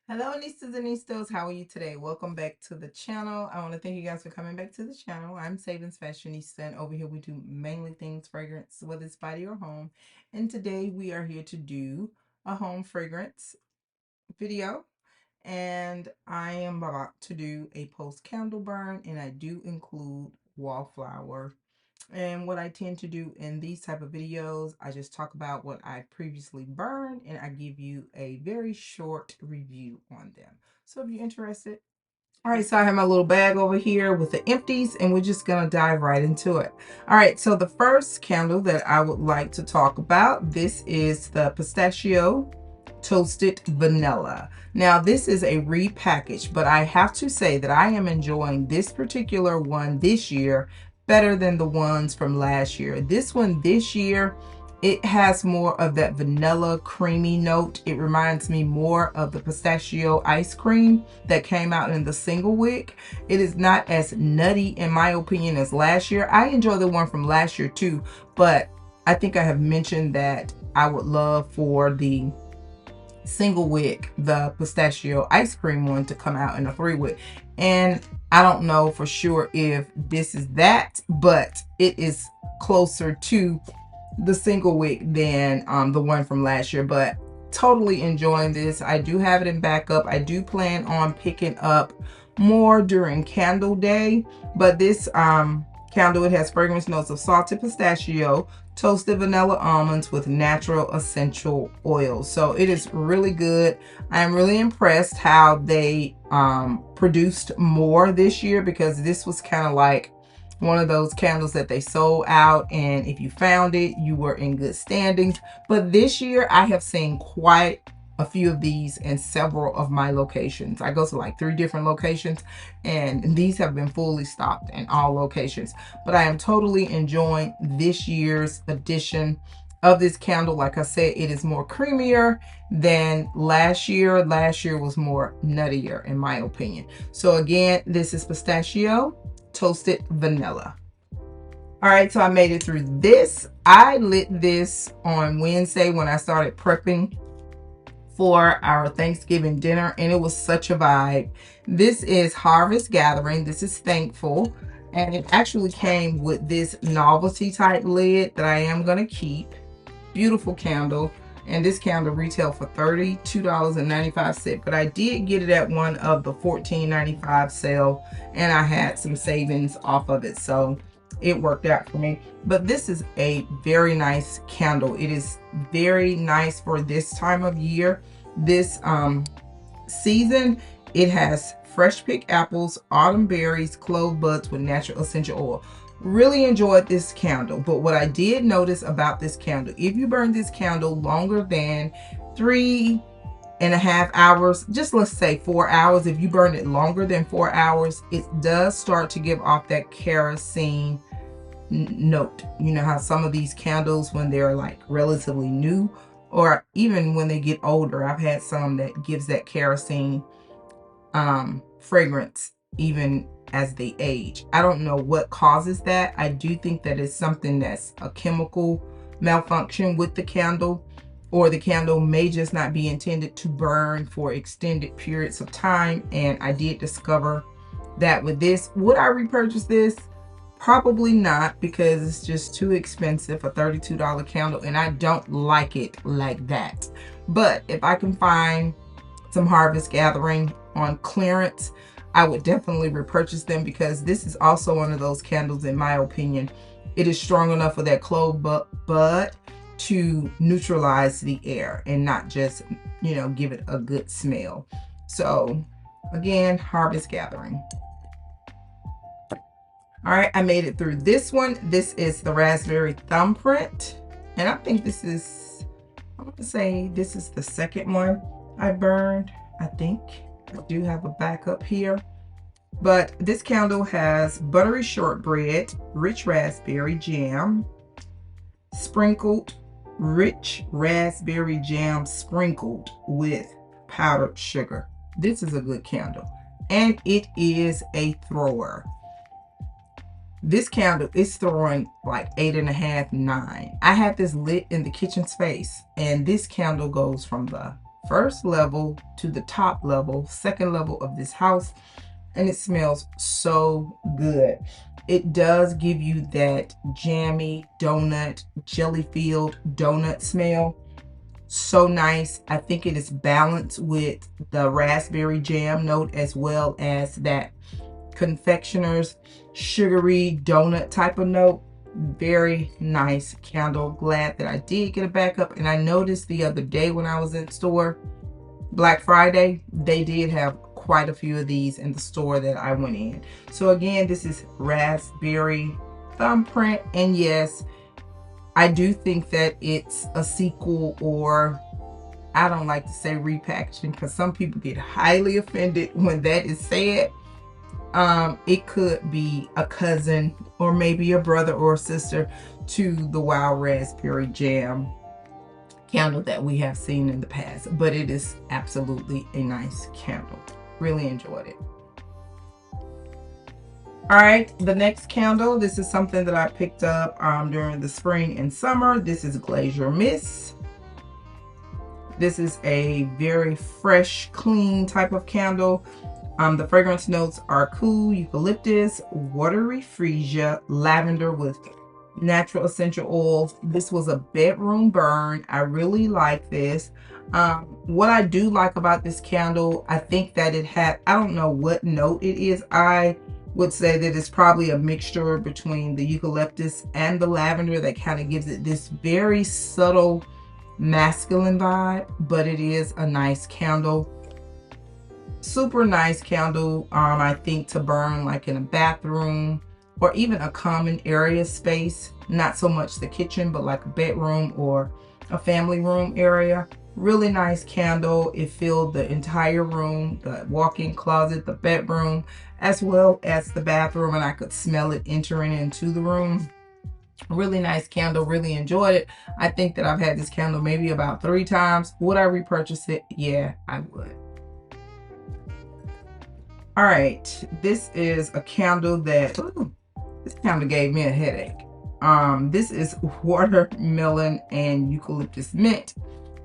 Hello, Anistas and Nistos. How are you today? Welcome back to the channel. I want to thank you guys for coming back to the channel. I'm Savings Fashionista, and over here we do mainly things fragrance, whether it's body or home. And today we are here to do a home fragrance video. And I am about to do a post candle burn, and I do include wallflower. And what I tend to do in these type of videos, I just talk about what I previously burned and I give you a very short review on them. So if you're interested. All right, so I have my little bag over here with the empties and we're just gonna dive right into it. All right, so the first candle that I would like to talk about, this is the Pistachio Toasted Vanilla. Now this is a repackage, but I have to say that I am enjoying this particular one this year better than the ones from last year. This one this year, it has more of that vanilla creamy note. It reminds me more of the pistachio ice cream that came out in the single wick. It is not as nutty in my opinion as last year. I enjoy the one from last year too, but I think I have mentioned that I would love for the single wick, the pistachio ice cream one, to come out in a 3-wick. And I don't know for sure if this is that, but it is closer to the single wick than the one from last year. But totally enjoying this. I do have it in backup. I do plan on picking up more during candle day, but this candle, it has fragrance notes of salted pistachio, toasted vanilla almonds with natural essential oils. So it is really good. I'm really impressed how they produced more this year, because this was kind of like one of those candles that they sold out, and if you found it, you were in good standings. But this year I have seen quite a few of these in several of my locations. I go to like 3 different locations, and these have been fully stocked in all locations. But I am totally enjoying this year's edition of this candle. Like I said, it is more creamier than last year. Last year was more nuttier in my opinion. So again, this is Pistachio Toasted Vanilla. All right, so I made it through this. I lit this on Wednesday when I started prepping for our Thanksgiving dinner, and it was such a vibe. This is Harvest Gathering. This is Thankful, and it actually came with this novelty type lid that I am going to keep. Beautiful candle. And this candle retail for $32.95, but I did get it at one of the $14.95 sale, and I had some savings off of it, so it worked out for me. But this is a very nice candle. It is very nice for this time of year, this season. It has fresh picked apples, autumn berries, clove buds with natural essential oil. Really enjoyed this candle. But what I did notice about this candle, if you burn this candle longer than 3.5 hours, just let's say 4 hours, if you burn it longer than 4 hours, it does start to give off that kerosene note. You know how some of these candles, when they're like relatively new, or even when they get older, I've had some that gives that kerosene fragrance even as they age. I don't know what causes that. I do think that it's something that's a chemical malfunction with the candle, or the candle may just not be intended to burn for extended periods of time. And I did discover that with this. Would I repurchase this? Probably not, because it's just too expensive, a $32 candle, and I don't like it like that. But if I can find some Harvest Gathering on clearance, I would definitely repurchase them, because this is also one of those candles, in my opinion, it is strong enough for that clove bud to neutralize the air and not just, you know, give it a good smell. So again, Harvest Gathering. All right, I made it through this one. This is the Raspberry Thumbprint, and I think this is, I'm gonna say this is the second one I burned. I think I do have a backup here, but this candle has buttery shortbread, rich raspberry jam, sprinkled, rich raspberry jam sprinkled with powdered sugar. This is a good candle, and it is a thrower. This candle is throwing like 8.5, 9. I had this lit in the kitchen space, and this candle goes from the first level to the top level, second level of this house, and it smells so good. It does give you that jammy donut, jelly-filled donut smell. So nice. I think it is balanced with the raspberry jam note as well as that confectioner's sugary donut type of note. Very nice candle. Glad that I did get a backup. And I noticed the other day when I was in store, Black Friday, they did have quite a few of these in the store that I went in. So again, this is raspberry thumbprint, and yes, I do think that it's a sequel, or I don't like to say repackaging because some people get highly offended when that is said. It could be a cousin or maybe a brother or a sister to the Wild Raspberry Jam candle that we have seen in the past, but it is absolutely a nice candle. Really enjoyed it. All right, the next candle, this is something that I picked up during the spring and summer. This is Glacier Mist. This is a very fresh, clean type of candle. The fragrance notes are cool eucalyptus, watery freesia, lavender with natural essential oils. This was a bedroom burn. I really like this. What I do like about this candle, I think that it had, I don't know what note it is. I would say that it's probably a mixture between the eucalyptus and the lavender that kind of gives it this very subtle masculine vibe, but it is a nice candle. Super nice candle, I think, to burn like in a bathroom or even a common area space. Not so much the kitchen, but like a bedroom or a family room area. Really nice candle. It filled the entire room, the walk-in closet, the bedroom, as well as the bathroom, and I could smell it entering into the room. Really nice candle. Really enjoyed it. I think that I've had this candle maybe about 3 times. Would I repurchase it? Yeah, I would. All right, this is a candle that, ooh, this candle gave me a headache. This is watermelon and eucalyptus mint.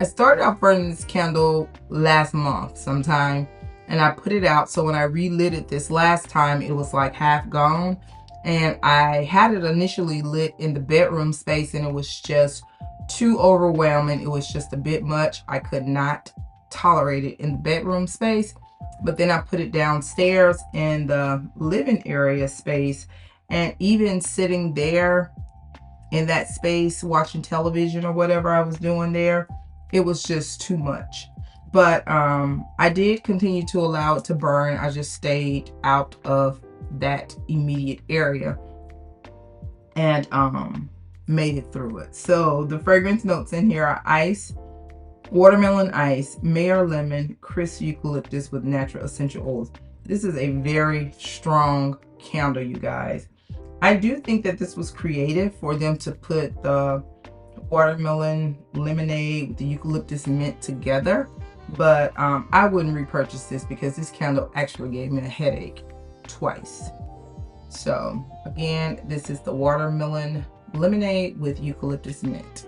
I started off burning this candle last month sometime, and I put it out. So when I relit it this last time, it was like half gone. And I had it initially lit in the bedroom space, and it was just too overwhelming. It was just a bit much. I could not tolerate it in the bedroom space. But then I put it downstairs in the living area space, and even sitting there in that space watching television or whatever I was doing there, it was just too much. But I did continue to allow it to burn. I just stayed out of that immediate area and made it through it. So the fragrance notes in here are ice, watermelon ice, Mayor lemon, crisp eucalyptus with natural essential oils. This is a very strong candle, you guys. I do think that this was creative for them to put the watermelon lemonade with the eucalyptus mint together, but I wouldn't repurchase this because this candle actually gave me a headache twice. So again, this is the watermelon lemonade with eucalyptus mint.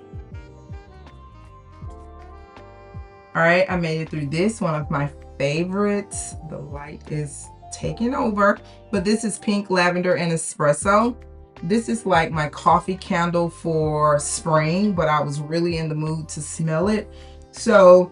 All right, I made it through this, one of my favorites. The light is taking over, but this is pink lavender and espresso. This is like my coffee candle for spring, but I was really in the mood to smell it. So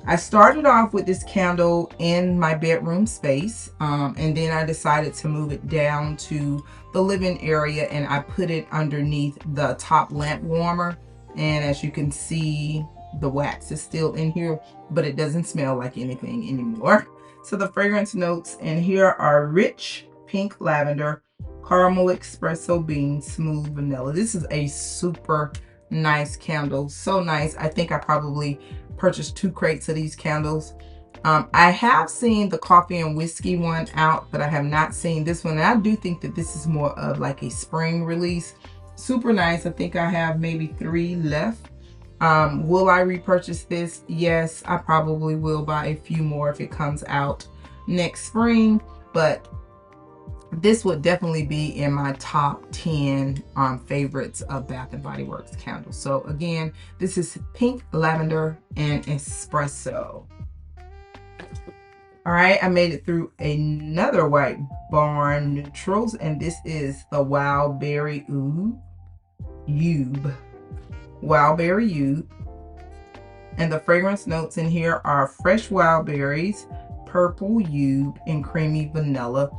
I started off with this candle in my bedroom space, and then I decided to move it down to the living area, and I put it underneath the top lamp warmer. And as you can see, the wax is still in here, but it doesn't smell like anything anymore. So the fragrance notes in here are rich pink lavender, caramel espresso bean, smooth vanilla. This is a super nice candle. So nice. I think I probably purchased 2 crates of these candles. I have seen the coffee and whiskey one out, but I have not seen this one. And I do think that this is more of like a spring release. Super nice. I think I have maybe 3 left. Will I repurchase this? Yes, I probably will buy a few more if it comes out next spring, but This would definitely be in my top 10 favorites of Bath and Body Works candles. So again, this is pink, lavender, and espresso. All right, I made it through another White Barn Neutrals, and this is the Wild Berry Ube. Wild Berry Ube. And the fragrance notes in here are fresh wild berries, purple ube, and creamy vanilla.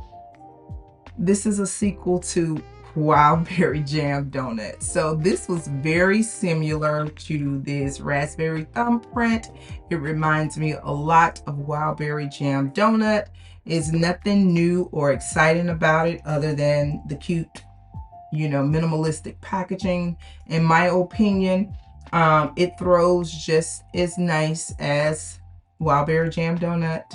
This is a sequel to Wild Berry Jam Donut. So this was very similar to this Raspberry Thumbprint. It reminds me a lot of Wild Berry Jam Donut. It's nothing new or exciting about it other than the cute, minimalistic packaging. In my opinion, it throws just as nice as Wild Berry Jam Donut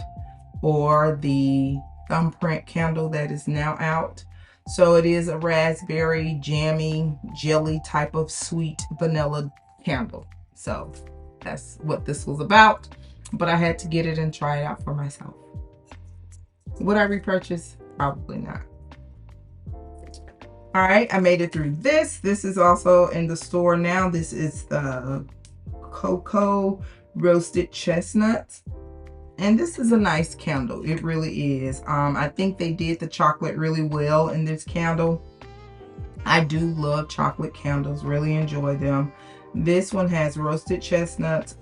or the Thumbprint candle that is now out. So it is a raspberry jammy jelly type of sweet vanilla candle. So that's what this was about, but I had to get it and try it out for myself. Would I repurchase? Probably not. All right, I made it through this. This is also in the store now. This is the Cocoa Roasted Chestnuts. And this is a nice candle. It really is. I think they did the chocolate really well in this candle. I do love chocolate candles, really enjoy them. This one has roasted chestnuts,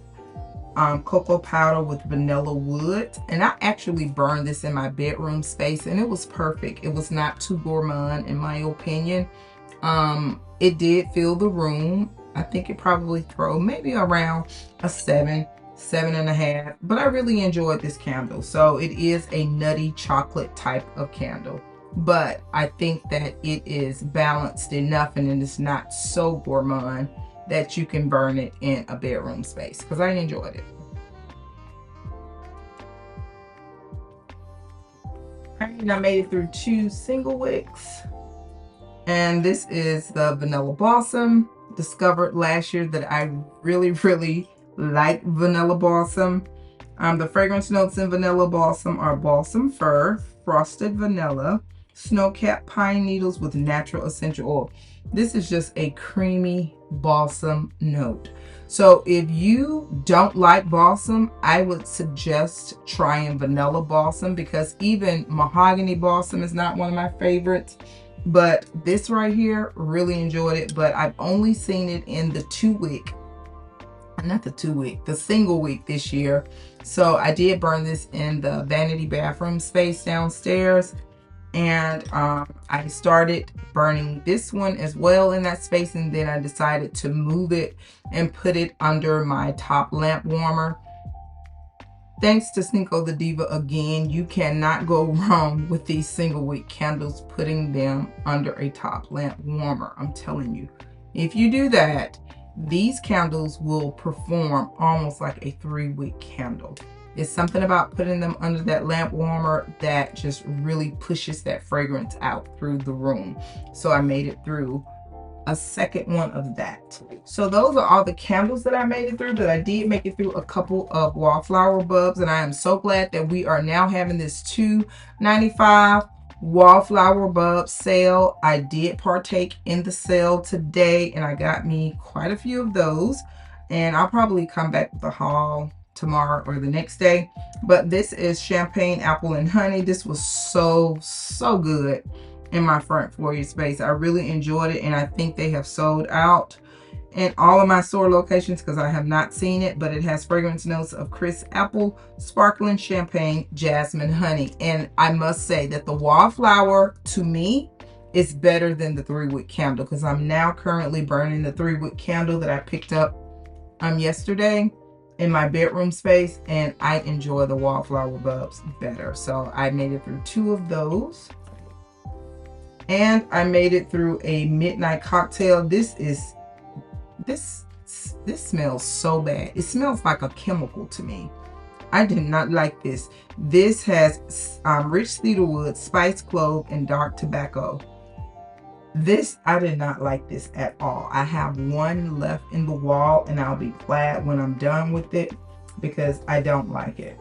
cocoa powder with vanilla wood. And I actually burned this in my bedroom space and it was perfect. It was not too gourmand in my opinion. It did fill the room. I think it probably throw maybe around a 7.5, but I really enjoyed this candle. So it is a nutty chocolate type of candle, but I think that it is balanced enough and it is not so gourmand that you can burn it in a bedroom space, because I enjoyed it. And I made it through 2 single wicks, and this is the Vanilla Balsam. Discovered last year that I really like Vanilla Balsam. The fragrance notes in Vanilla Balsam are balsam fir, frosted vanilla, snow-capped pine needles with natural essential oil. This is just a creamy balsam note. So if you don't like balsam, I would suggest trying Vanilla Balsam, because even Mahogany Balsam is not one of my favorites. But this right here, really enjoyed it. But I've only seen it in the 2 wick. Not the 2 wick, the single wick this year. So I did burn this in the vanity bathroom space downstairs. And I started burning this one as well in that space. And then I decided to move it and put it under my top lamp warmer. Thanks to Cinco de Diva again, you cannot go wrong with these single wick candles, putting them under a top lamp warmer. I'm telling you, if you do that, these candles will perform almost like a 3 wick candle. It's something about putting them under that lamp warmer that just really pushes that fragrance out through the room. So I made it through a second one of that. So those are all the candles that I made it through, but I did make it through a couple of wallflower bulbs, and I am so glad that we are now having this $2.95 wallflower bulb sale. I did partake in the sale today and I got me quite a few of those, and I'll probably come back with a haul tomorrow or the next day. But this is Champagne Apple and Honey. This was so good in my front foyer space. I really enjoyed it, and I think they have sold out in all of my store locations because I have not seen it. But it has fragrance notes of crisp apple, sparkling champagne, jasmine, honey. And I must say that the wallflower to me is better than the 3 wick candle, because I'm now currently burning the 3 wick candle that I picked up yesterday in my bedroom space, and I enjoy the wallflower bulbs better. So I made it through 2 of those. And I made it through a midnight cocktail. This smells so bad. It smells like a chemical to me. I did not like this. This has rich cedarwood, spiced clove, and dark tobacco. I did not like this at all. I have 1 left in the wall, and I'll be glad when I'm done with it because I don't like it.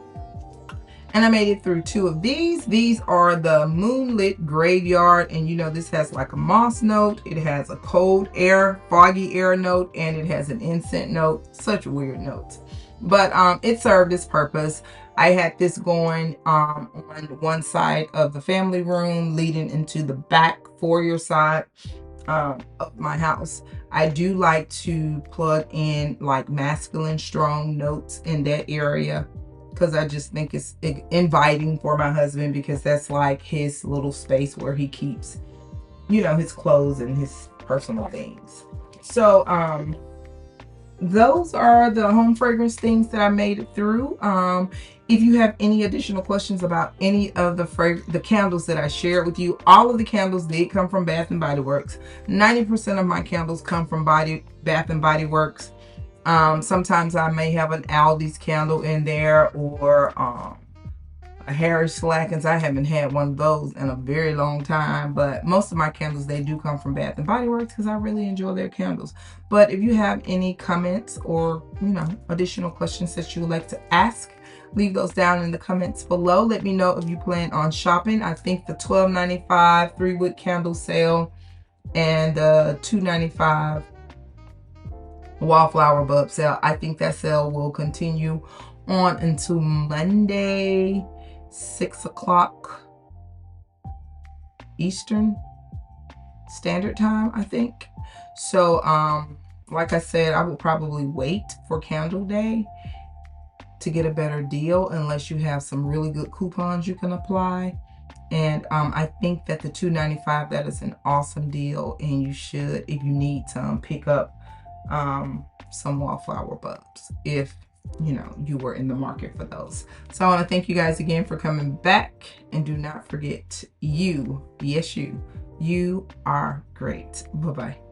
And I made it through 2 of these. These are the Moonlit Graveyard. And you know, this has like a moss note. It has a cold air, foggy air note. And it has an incense note. Such weird notes. But it served its purpose. I had this going on one side of the family room leading into the back foyer side of my house. I do like to plug in like masculine strong notes in that area because I just think it's inviting for my husband, because that's like his little space where he keeps, you know, his clothes and his personal things. So those are the home fragrance things that I made it through. If you have any additional questions about any of the candles that I shared with you, all of the candles did come from Bath and Body Works. 90% of my candles come from Bath and Body Works. Sometimes I may have an Aldi's candle in there, or a Harry Slackens. I haven't had one of those in a very long time, but most of my candles, they do come from Bath and Body Works because I really enjoy their candles. But if you have any comments or, you know, additional questions that you would like to ask, leave those down in the comments below. Let me know if you plan on shopping. I think the $12.95 3-wick candle sale and the $2.95 wallflower bulb sale, I think that sale will continue on until Monday, 6 o'clock Eastern Standard Time, I think. So like I said, I will probably wait for Candle Day to get a better deal, unless you have some really good coupons you can apply. And I think that the $2.95, that is an awesome deal, and you should, if you need some, pick up some wallflower bulbs if, you know, you were in the market for those. So I want to thank you guys again for coming back, and do not forget, you, yes, you are great. Bye-bye.